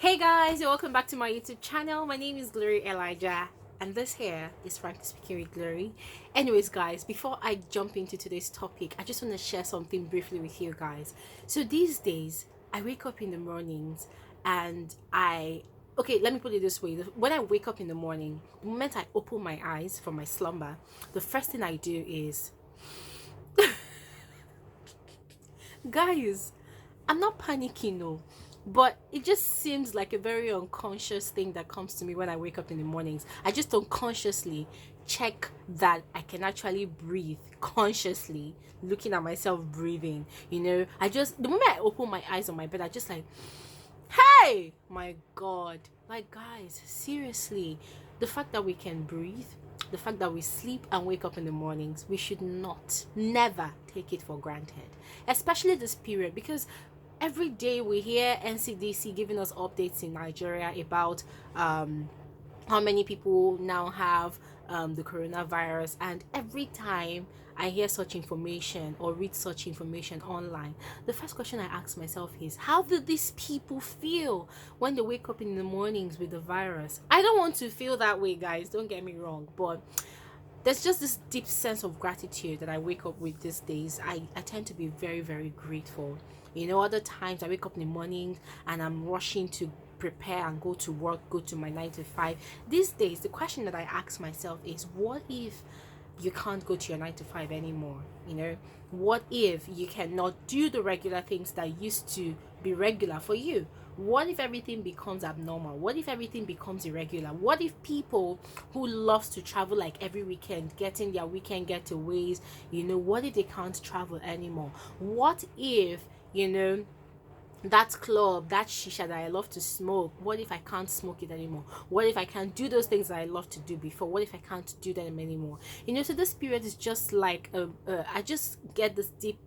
Hey guys, welcome back to my YouTube channel. My name is Glory Elijah, and this here is Frankly Speaking with Glory. Anyways, guys, before I jump into today's topic, I just want to share something briefly with you guys. So these days, I wake up in the mornings and okay, let me put it this way. When I wake up in the morning, the moment I open my eyes from my slumber, the first thing I do is, guys, I'm not panicking, no, but it just seems like a very unconscious thing that comes to me when I wake up in the mornings. I just unconsciously check that I can actually breathe consciously, looking at myself breathing. The moment I open my eyes on my bed, I just like, hey, my God. Like, guys, seriously, the fact that we can breathe, the fact that we sleep and wake up in the mornings, we should not, never take it for granted, especially this period, because every day we hear NCDC giving us updates in Nigeria about how many people now have the coronavirus, and every time I hear such information or read such information online, the first question I ask myself is, how do these people feel when they wake up in the mornings with the virus? I don't want to feel that way, guys, don't get me wrong, but there's just this deep sense of gratitude that I wake up with these days. I tend to be very, very grateful. Other times I wake up in the morning and I'm rushing to prepare and go to work, go to my 9 to 5. These days, the question that I ask myself is, what if you can't go to your 9 to 5 anymore? What if you cannot do the regular things that used to be regular for you? What if everything becomes abnormal? What if everything becomes irregular? What if people who loves to travel like every weekend, getting their weekend getaways, what if they can't travel anymore? What if, that club, that shisha that I love to smoke, what if I can't smoke it anymore? What if I can't do those things that I love to do before? What if I can't do them anymore? So this period is just like I just get this deep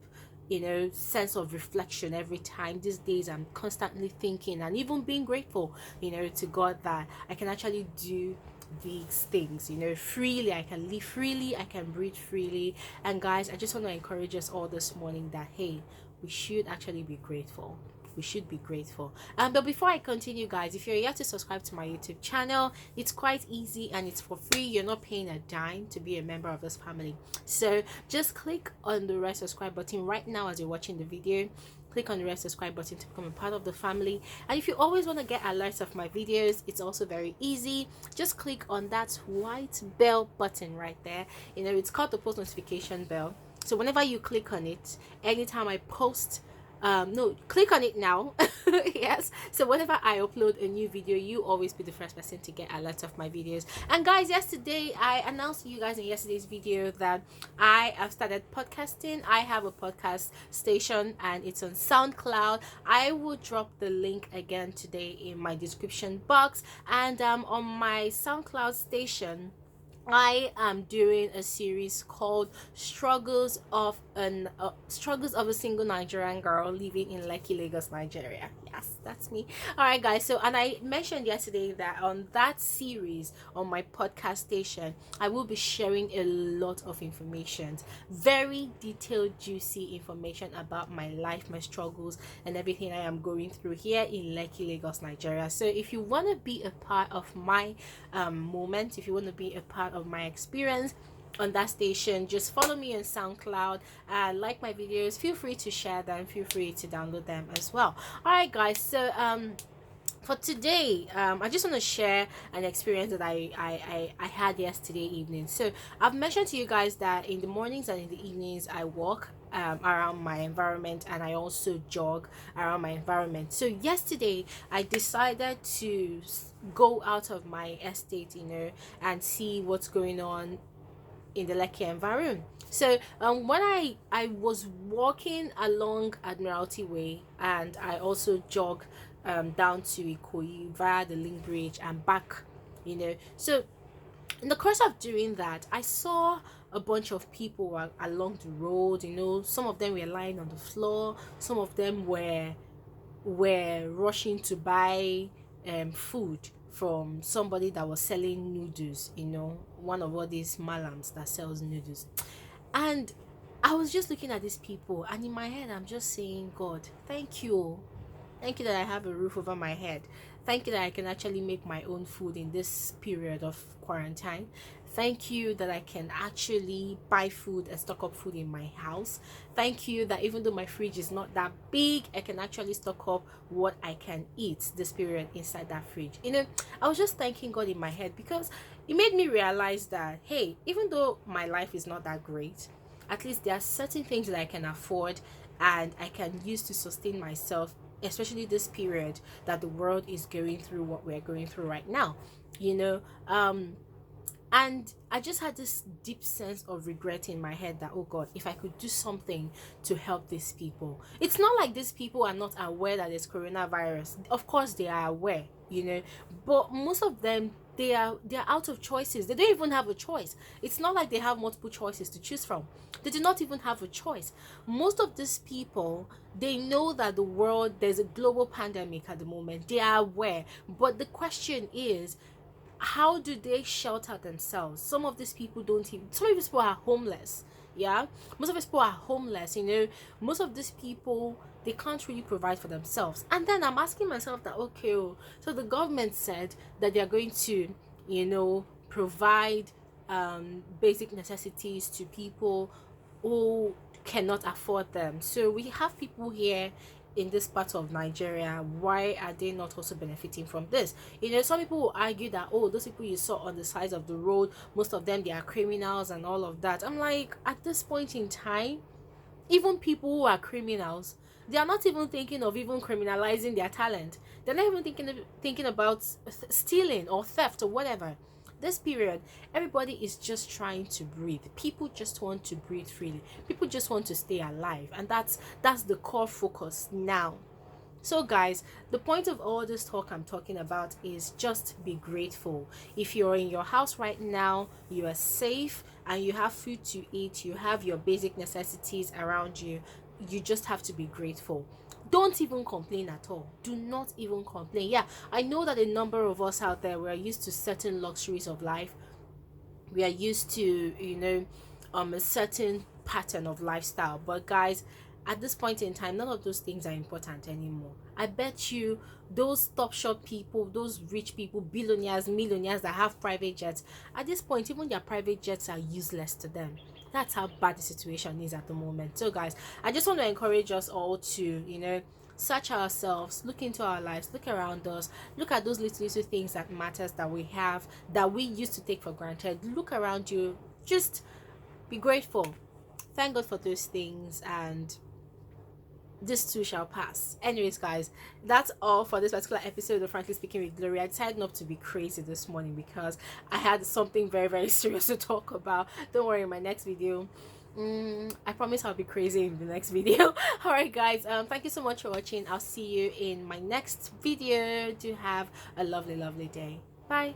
sense of reflection every time. These days I'm constantly thinking and even being grateful to God that I can actually do these things freely. I can live freely, I can breathe freely. And guys, I just want to encourage us all this morning that, hey, we should actually be grateful. We should be grateful. But before I continue, guys, if you're yet to subscribe to my YouTube channel, it's quite easy and it's for free. You're not paying a dime to be a member of this family. So just click on the red subscribe button right now as you're watching the video. Click on the red subscribe button to become a part of the family. And if you always want to get alerts of my videos, it's also very easy. Just click on that white bell button right there. It's called the post notification bell. So whenever you click on it, anytime I post, no, click on it now. Yes, so whenever I upload a new video, you always be the first person to get alerts of my videos. And guys, yesterday I announced to you guys in yesterday's video that I have started podcasting. I have a podcast station and it's on SoundCloud. I will drop the link again today in my description box. And on my SoundCloud station, I am doing a series called Struggles of a Single Nigerian Girl Living in Lekki, Lagos, Nigeria. Yes, that's me. All right, guys. So, and I mentioned yesterday that on that series on my podcast station, I will be sharing a lot of information, very detailed, juicy information about my life, my struggles, and everything I am going through here in Lekki, Lagos, Nigeria. So, if you want to be a part of my moment, if you want to be a part of my experience on that station, just follow me on SoundCloud and like my videos. Feel free to share them, feel free to download them as well. All right, guys, so for today, I just want to share an experience that I had yesterday evening. So I've mentioned to you guys that in the mornings and in the evenings I walk around my environment, and I also jog around my environment. So yesterday I decided to go out of my estate and see what's going on in the Lekki environment. So when I was walking along Admiralty Way, and I also jog down to Ikoyi via the Link Bridge and back, so in the course of doing that, I saw a bunch of people along the road. Some of them were lying on the floor, some of them were rushing to buy food from somebody that was selling noodles, one of all these malams that sells noodles. And I was just looking at these people, and in my head I'm just saying, God, thank you. Thank you that I have a roof over my head. Thank you that I can actually make my own food in this period of quarantine. Thank you that I can actually buy food and stock up food in my house. Thank you that even though my fridge is not that big, I can actually stock up what I can eat this period inside that fridge. I was just thanking God in my head because it made me realize that, hey, even though my life is not that great, at least there are certain things that I can afford and I can use to sustain myself, especially this period that the world is going through what we're going through right now. You know, and I just had this deep sense of regret in my head that, oh God, if I could do something to help these people. It's not like these people are not aware that there's coronavirus. Of course they are aware, but most of them, they're out of choices. They don't even have a choice. It's not like they have multiple choices to choose from. They do not even have a choice. Most of these people, they know that the world, there's a global pandemic at the moment. They are aware, but the question is, how do they shelter themselves? Some of these people don't even, some of these people are homeless. Yeah, most of these people are homeless. Most of these people, they can't really provide for themselves. And then I'm asking myself that, okay, so the government said that they are going to, provide basic necessities to people who cannot afford them. So we have people here in this part of Nigeria. Why are they not also benefiting from this? Some people will argue that, oh, those people you saw on the sides of the road, most of them, they are criminals and all of that. I'm like, at this point in time, even people who are criminals, they are not even thinking of even criminalizing their talent. They're not even thinking about stealing or theft or whatever. This period, everybody is just trying to breathe. People just want to breathe freely. People just want to stay alive, and that's the core focus now. So guys, the point of all this talk I'm talking about is just be grateful. If you're in your house right now, you are safe and you have food to eat, you have your basic necessities around you, you just have to be grateful. Don't even complain at all. Do not even complain. Yeah, I know that a number of us out there, we're used to certain luxuries of life. We are used to, a certain pattern of lifestyle. But guys, at this point in time, none of those things are important anymore. I bet you those top shop people, those rich people, billionaires, millionaires that have private jets, at this point, even their private jets are useless to them. That's how bad the situation is at the moment. So guys, I just want to encourage us all to, search ourselves, look into our lives, look around us, look at those little things that matters that we have, that we used to take for granted. Look around you, just be grateful, thank God for those things, and this too shall pass. Anyways guys, that's all for this particular episode of Frankly Speaking with Glory. I decided not to be crazy this morning because I had something very, very serious to talk about. Don't worry, in my next video, I promise I'll be crazy in the next video. All right guys, thank you so much for watching. I'll see you in my next video. Do have a lovely day. Bye.